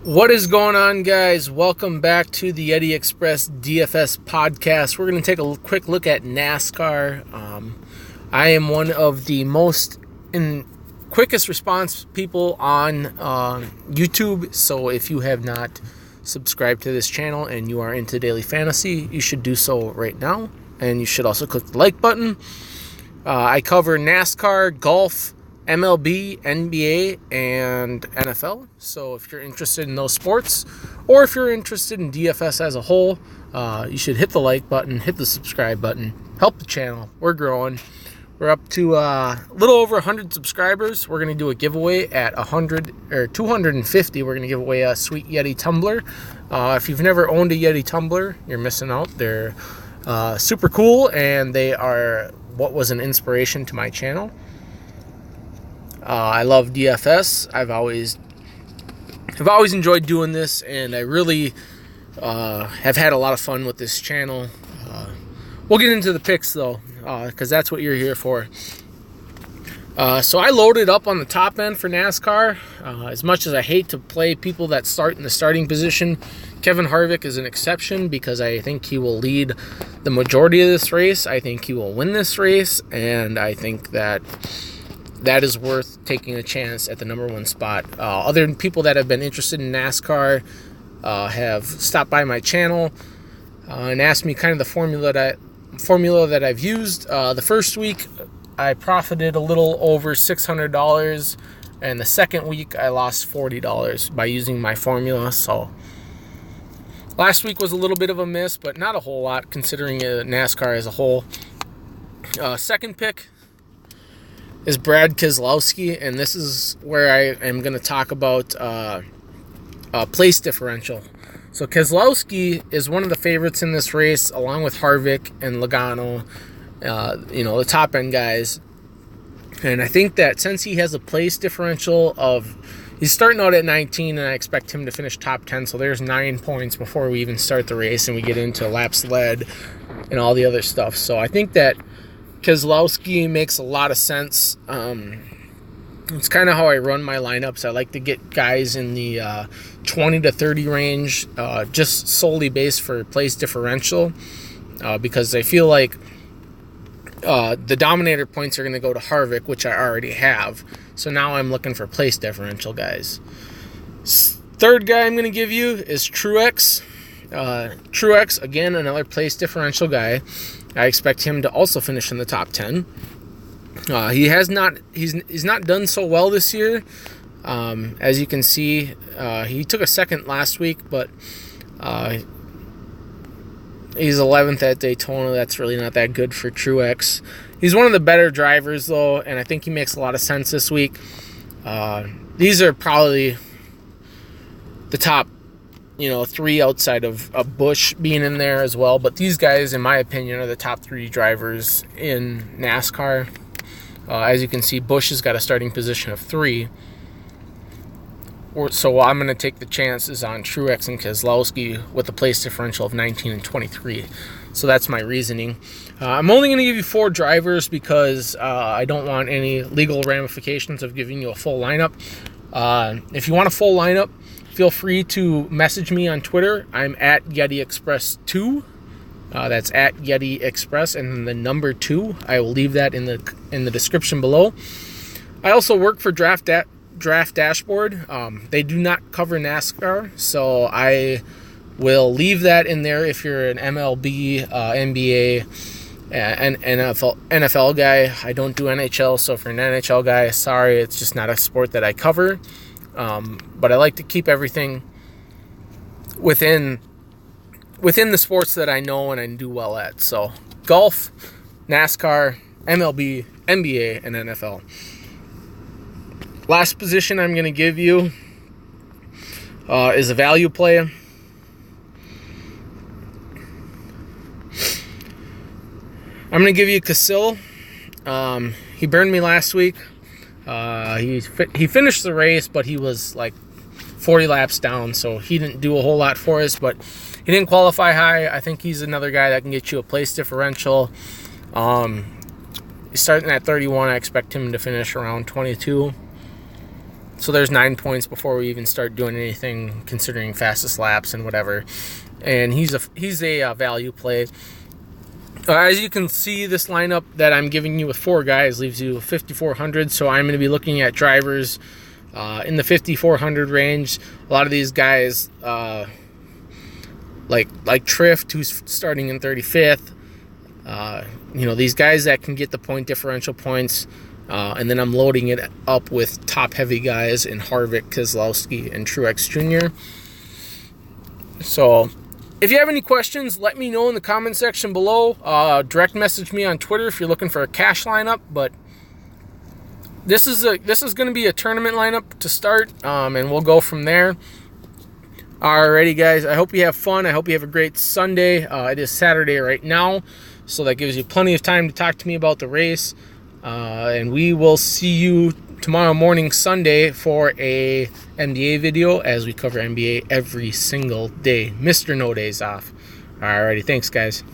What is going on, guys? Welcome back to the Yeti Express DFS podcast. We're going to take a quick look at NASCAR. I am one of the most quickest response people on YouTube, so if you have not subscribed to this channel and you are into daily fantasy, you should do so right now, and you should also click the like button. I cover NASCAR, golf, MLB, NBA, and NFL. So if you're interested in those sports, or if you're interested in DFS as a whole, you should hit the like button, hit the subscribe button, help the channel. We're growing. We're up to a little over 100 subscribers. We're going to do a giveaway at 100 or 250. We're going to give away a sweet Yeti tumbler. If you've never owned a Yeti tumbler, you're missing out. They're super cool, and they are what was an inspiration to my channel. I love DFS. I've always enjoyed doing this, and I really have had a lot of fun with this channel. We'll get into the picks, though, because that's what you're here for. So I loaded up on the top end for NASCAR. As much as I hate to play people that start in the starting position, Kevin Harvick is an exception because I think he will lead the majority of this race. I think he will win this race, and I think that is worth taking a chance at the number one spot. Other people that have been interested in NASCAR have stopped by my channel and asked me kind of the formula that I've used. The first week, I profited a little over $600, and the second week, I lost $40 by using my formula. So last week was a little bit of a miss, but not a whole lot considering NASCAR as a whole. Second pick is Brad Keselowski, and this is where I am going to talk about place differential. So Keselowski is one of the favorites in this race, along with Harvick and Logano, the top end guys. And I think that since he has a place differential he's starting out at 19, and I expect him to finish top 10. So there's 9 points before we even start the race and we get into laps led and all the other stuff. So I think that Keselowski makes a lot of sense. It's kind of how I run my lineups. I like to get guys in the 20 to 30 range, just solely based for place differential, because I feel like the dominator points are going to go to Harvick, which I already have. So now I'm looking for place differential guys. Third guy I'm going to give you is Truex. Truex, again, another place differential guy. I expect him to also finish in the top 10. He's not done so well this year. As you can see, he took a second last week, but he's 11th at Daytona. That's really not that good for Truex. He's one of the better drivers, though, and I think he makes a lot of sense this week. These are probably the top 3 outside of Busch being in there as well. But these guys, in my opinion, are the top 3 drivers in NASCAR. As you can see, Busch has got a starting position of 3. So I'm going to take the chances on Truex and Keselowski with a place differential of 19 and 23. So that's my reasoning. I'm only going to give you 4 drivers because I don't want any legal ramifications of giving you a full lineup. If you want a full lineup, feel free to message me on Twitter. I'm at Yeti Express 2. That's at Yeti Express and then the number 2. I will leave that in the description below. I also work for Draft Dashboard. They do not cover NASCAR, so I will leave that in there if you're an MLB, NBA, and NFL guy. I don't do NHL, so if you're an NHL guy, sorry, it's just not a sport that I cover. But I like to keep everything within the sports that I know and I do well at. So golf, NASCAR, MLB, NBA, and NFL. Last position I'm going to give you is a value play. I'm going to give you Casil. He burned me last week. He finished the race, but he was like 40 laps down, so he didn't do a whole lot for us, but he didn't qualify high. I think he's another guy that can get you a place differential. He's starting at 31. I expect him to finish around 22. So there's 9 points before we even start doing anything, considering fastest laps and whatever. And he's a value play. As you can see, this lineup that I'm giving you with 4 guys leaves you 5,400. So I'm going to be looking at drivers in the 5,400 range. A lot of these guys, like Trift, who's starting in 35th. These guys that can get the point differential points. And then I'm loading it up with top-heavy guys in Harvick, Keselowski, and Truex Jr. So if you have any questions, let me know in the comment section below. Direct message me on Twitter if you're looking for a cash lineup. But this is going to be a tournament lineup to start, and we'll go from there. Alrighty, guys. I hope you have fun. I hope you have a great Sunday. It is Saturday right now, so that gives you plenty of time to talk to me about the race. And we will see you tomorrow morning, Sunday, for a NBA video, as we cover NBA every single day. Mr. No Days Off. Alrighty, thanks, guys.